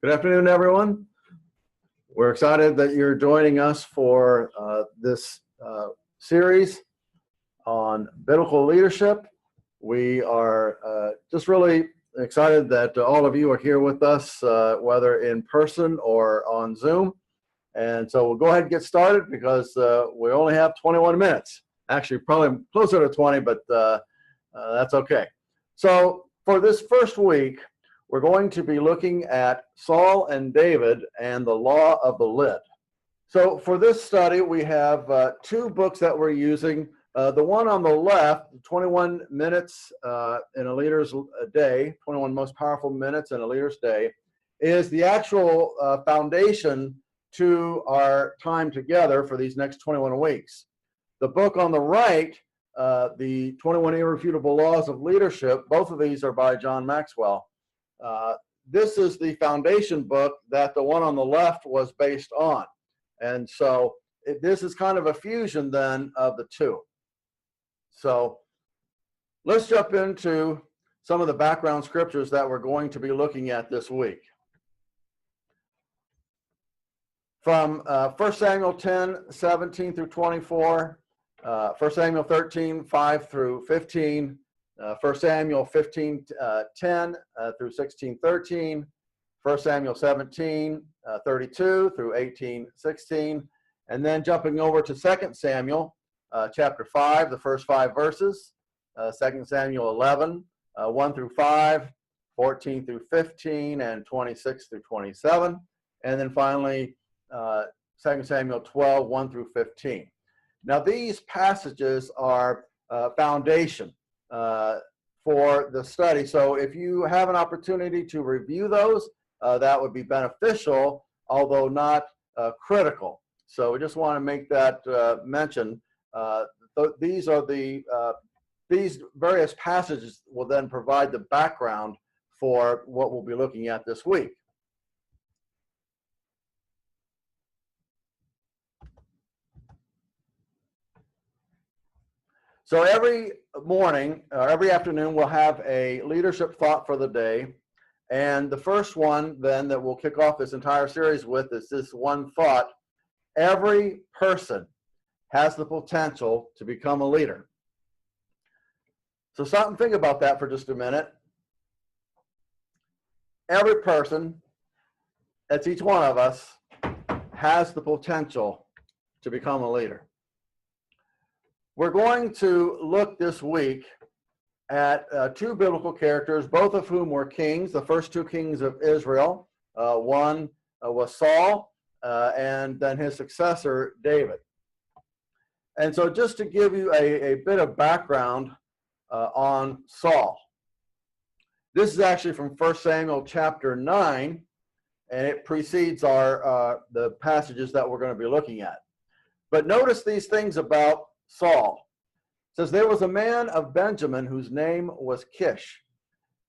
Good afternoon, everyone. We're excited that you're joining us for this series on biblical leadership. We are just really excited that all of you are here with us, whether in person or on Zoom. And so we'll go ahead and get started because we only have 21 minutes. Actually, probably closer to 20, but that's okay. So for this first week, we're going to be looking at Saul and David and the law of the lid. So for this study, we have two books that we're using. The one on the left, 21 minutes in a leader's day, 21 most powerful minutes in a leader's day, is the actual foundation to our time together for these next 21 weeks. The book on the right, the 21 Irrefutable Laws of Leadership, both of these are by John Maxwell. This is the foundation book that the one on the left was based on. And so this is kind of a fusion then of the two. So let's jump into some of the background scriptures that we're going to be looking at this week. From 1 Samuel 10, 17 through 24, 1 Samuel 13, 5 through 15, 1 Samuel 15, 10 through 16, 13, 1 Samuel 17, 32 through 18, 16, and then jumping over to 2 Samuel chapter 5, the first 5 verses, 2 Samuel 11, 1 through 5, 14 through 15, and 26 through 27, and then finally 2 Samuel 12, 1 through 15. Now these passages are foundation for the study. So if you have an opportunity to review those, that would be beneficial, although not critical. So we just want to make that mention. These are these various passages will then provide the background for what we'll be looking at this week. So every morning, or every afternoon, we'll have a leadership thought for the day. And the first one then that we'll kick off this entire series with is this one thought: every person has the potential to become a leader. So stop and think about that for just a minute. Every person, that's each one of us, has the potential to become a leader. We're going to look this week at two biblical characters, both of whom were kings, the first two kings of Israel. One was Saul, and then his successor, David. And so just to give you a bit of background on Saul. This is actually from 1 Samuel chapter 9, and it precedes the passages that we're going to be looking at. But notice these things about Saul. It says, there was a man of Benjamin whose name was Kish,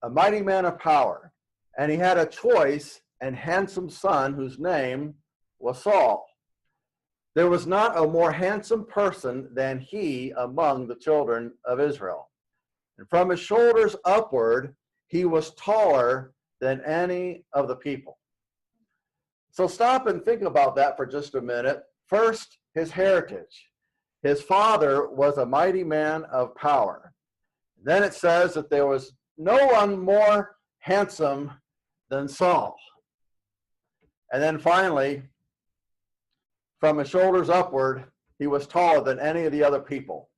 a mighty man of power, and he had a choice and handsome son whose name was Saul. There was not a more handsome person than he among the children of Israel. And from his shoulders upward, he was taller than any of the people. So stop and think about that for just a minute. First, his heritage. His father was a mighty man of power. Then it says that there was no one more handsome than Saul. And then finally, from his shoulders upward, he was taller than any of the other people.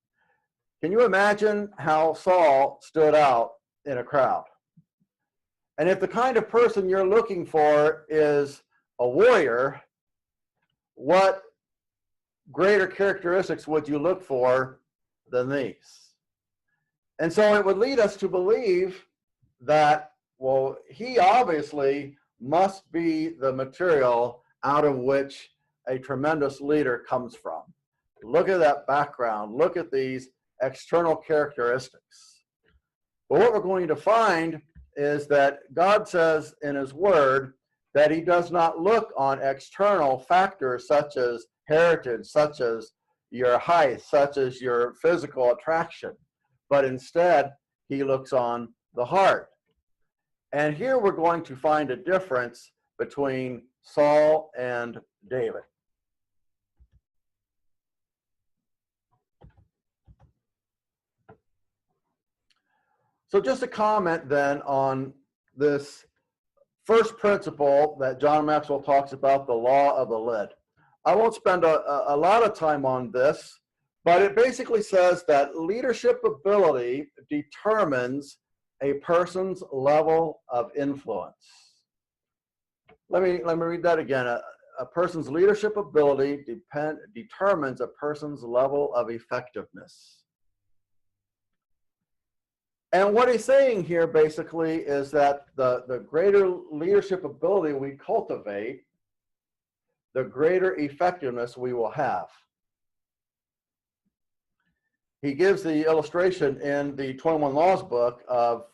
Can you imagine how Saul stood out in a crowd? And if the kind of person you're looking for is a warrior, what greater characteristics would you look for than these? And so it would lead us to believe that, well, he obviously must be the material out of which a tremendous leader comes from. Look at that background. Look at these external characteristics. But what we're going to find is that God says in his word that he does not look on external factors such as heritage, such as your height, such as your physical attraction, but instead he looks on the heart. And here we're going to find a difference between Saul and David. So just a comment then on this first principle that John Maxwell talks about, the law of the lid. I won't spend a lot of time on this, but it basically says that leadership ability determines a person's level of influence. Let me read that again. A person's leadership ability determines a person's level of effectiveness. And what he's saying here basically is that the greater leadership ability we cultivate, the greater effectiveness we will have. He gives the illustration in the 21 Laws book of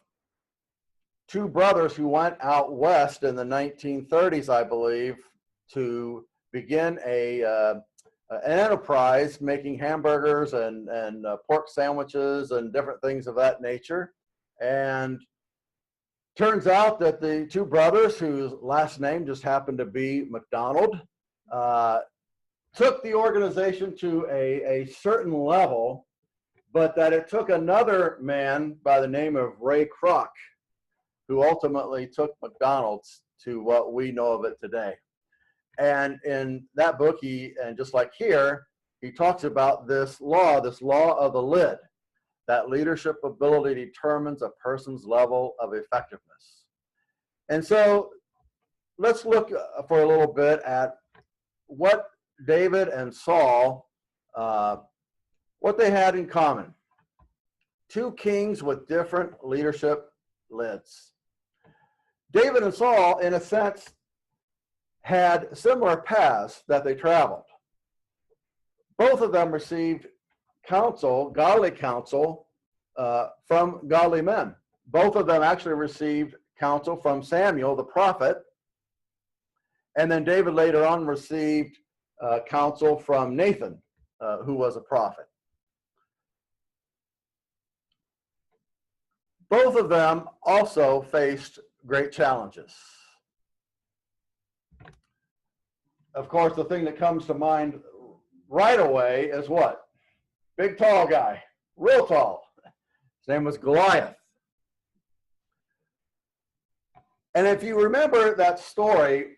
two brothers who went out west in the 1930s, I believe, to begin an enterprise making hamburgers and pork sandwiches and different things of that nature. And turns out that the two brothers, whose last name just happened to be McDonald, took the organization to a certain level, but that it took another man by the name of Ray Kroc, who ultimately took McDonald's to what we know of it today. And in that book, and just like here, he talks about this law of the lid, that leadership ability determines a person's level of effectiveness. And so let's look for a little bit at what David and Saul, what they had in common. Two kings with different leadership lids. David and Saul, in a sense, had similar paths that they traveled. Both of them received counsel, godly counsel, from godly men. Both of them actually received counsel from Samuel, the prophet. And then David later on received counsel from Nathan, who was a prophet. Both of them also faced great challenges. Of course, the thing that comes to mind right away is what? Big, tall guy, real tall. His name was Goliath. And if you remember that story,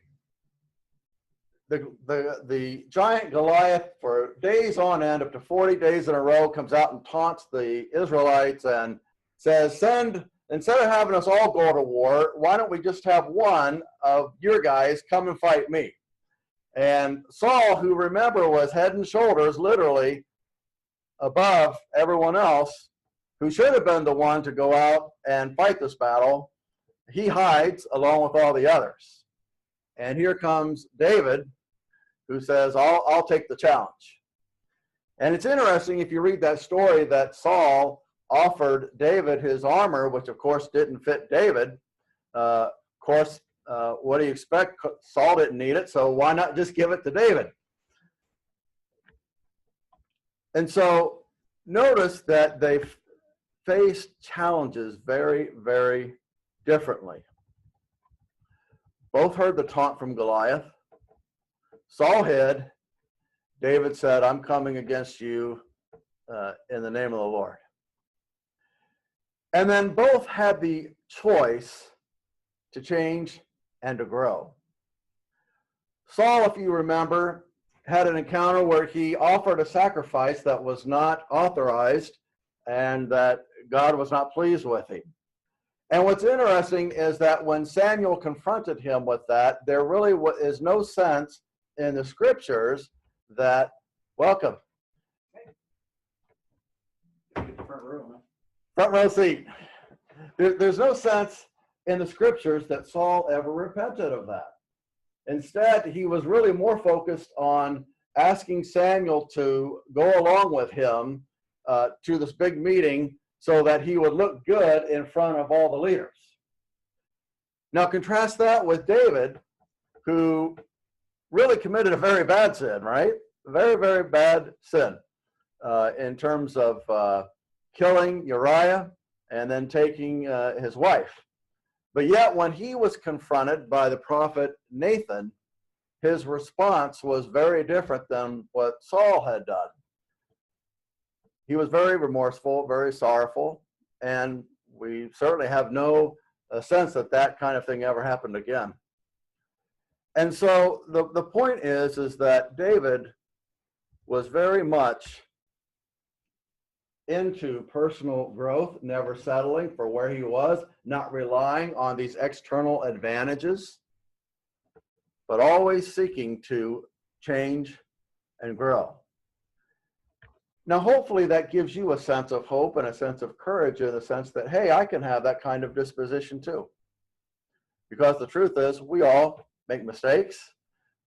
the giant Goliath, for days on end, up to 40 days in a row, comes out and taunts the Israelites and says, instead of having us all go to war, why don't we just have one of your guys come and fight me? And Saul, who remember was head and shoulders literally above everyone else, who should have been the one to go out and fight this battle, he hides along with all the others. And here comes David, who says, I'll take the challenge. And it's interesting, if you read that story, that Saul offered David his armor, which of course didn't fit David. Of course, what do you expect? Saul didn't need it, so why not just give it to David? And so notice that they faced challenges very, very differently. Both heard the taunt from Goliath. Saul hid. David said, I'm coming against you in the name of the Lord. And then both had the choice to change and to grow. Saul, if you remember, had an encounter where he offered a sacrifice that was not authorized and that God was not pleased with him. And what's interesting is that when Samuel confronted him with that, there really is no sense in the scriptures that, welcome. Front row seat. There's no sense in the scriptures that Saul ever repented of that. Instead, he was really more focused on asking Samuel to go along with him to this big meeting so that he would look good in front of all the leaders. Now contrast that with David, who really committed a very bad sin, right? Very, very bad sin in terms of killing Uriah and then taking his wife. But yet when he was confronted by the prophet Nathan, his response was very different than what Saul had done. He was very remorseful, very sorrowful, and we certainly have no sense that that kind of thing ever happened again. And so the point is that David was very much into personal growth, never settling for where he was, not relying on these external advantages, but always seeking to change and grow. Now, hopefully that gives you a sense of hope and a sense of courage in the sense that, hey, I can have that kind of disposition too. Because the truth is, we all make mistakes.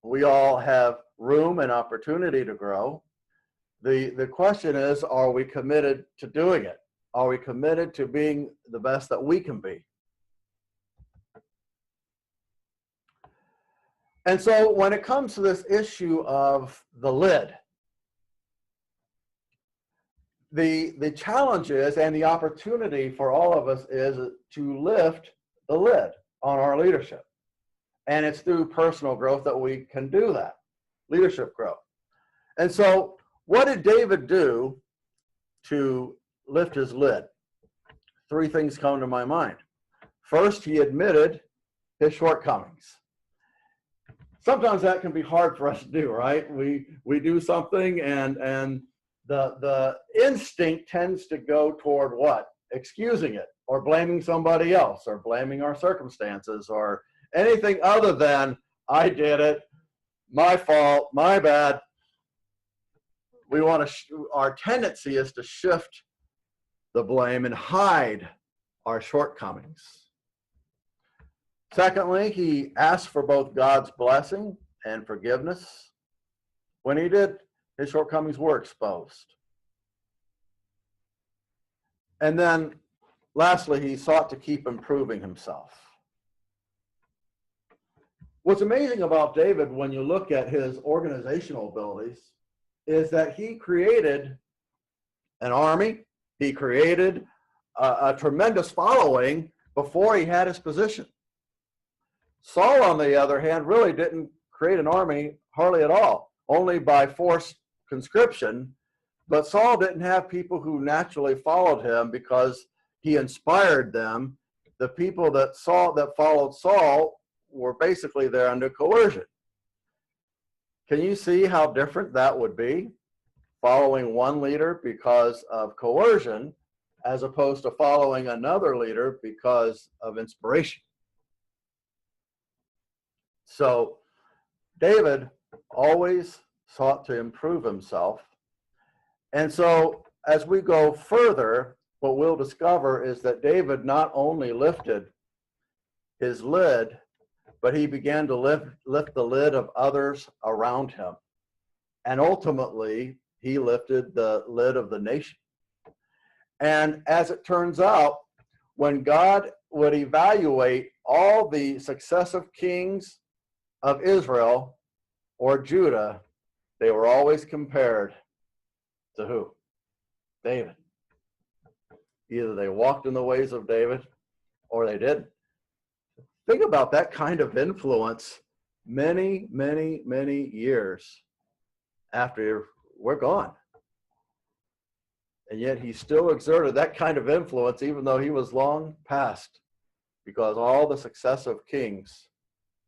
We all have room and opportunity to grow. The question is, are we committed to doing it? Are we committed to being the best that we can be? And so when it comes to this issue of the lid, the challenge is, and the opportunity for all of us is to lift the lid on our leadership. And it's through personal growth that we can do that, leadership growth. And so what did David do to lift his lid? Three things come to my mind. First, he admitted his shortcomings. Sometimes that can be hard for us to do, right? We do something and the instinct tends to go toward what? Excusing it, or blaming somebody else, or blaming our circumstances, or anything other than, I did it, my fault, my bad. We want to, our tendency is to shift the blame and hide our shortcomings. Secondly, he asked for both God's blessing and forgiveness. When he did, his shortcomings were exposed. And then, lastly, he sought to keep improving himself. What's amazing about David when you look at his organizational abilities is that he created an army, he created a tremendous following before he had his position. Saul, on the other hand, really didn't create an army hardly at all, only by forced conscription. But Saul didn't have people who naturally followed him because he inspired them. The people that followed Saul were basically there under coercion. Can you see how different that would be? Following one leader because of coercion, as opposed to following another leader because of inspiration. So David always sought to improve himself. And so as we go further, what we'll discover is that David not only lifted his lid, but he began to lift the lid of others around him. And ultimately, he lifted the lid of the nation. And as it turns out, when God would evaluate all the successive kings of Israel or Judah, they were always compared to who? David. Either they walked in the ways of David or they didn't. Think about that kind of influence many, many, many years after we're gone. And yet he still exerted that kind of influence even though he was long past, because all the successive kings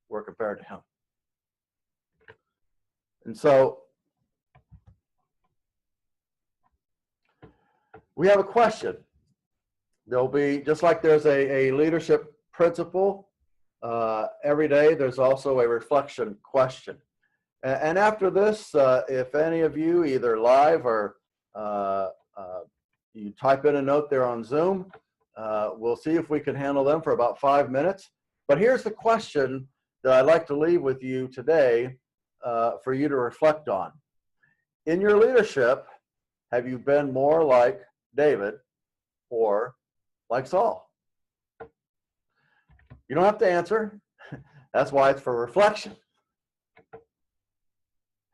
were compared to him. And so we have a question. There'll be, just like there's a leadership principle every day, there's also a reflection question. And after this, if any of you, either live or you type in a note there on Zoom, we'll see if we can handle them for about 5 minutes. But here's the question that I'd like to leave with you today for you to reflect on. In your leadership, have you been more like David or like Saul? You don't have to answer. That's why it's for reflection.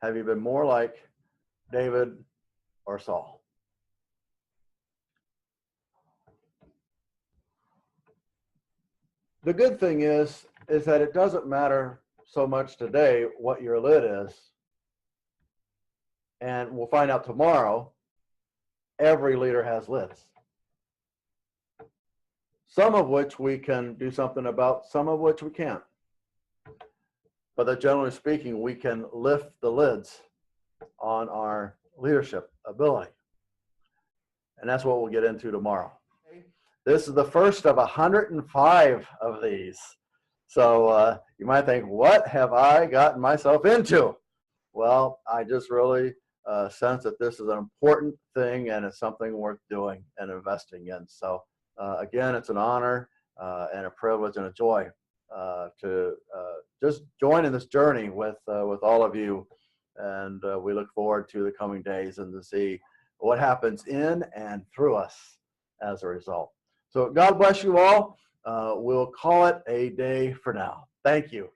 Have you been more like David or Saul? The good thing is that it doesn't matter so much today what your lid is. And we'll find out tomorrow, every leader has lids. Some of which we can do something about, some of which we can't. But that generally speaking, we can lift the lids on our leadership ability. And that's what we'll get into tomorrow. This is the first of 105 of these. So you might think, what have I gotten myself into? Well, I just really sense that this is an important thing and it's something worth doing and investing in. So again, it's an honor and a privilege and a joy to just join in this journey with all of you. And we look forward to the coming days and to see what happens in and through us as a result. So God bless you all. We'll call it a day for now. Thank you.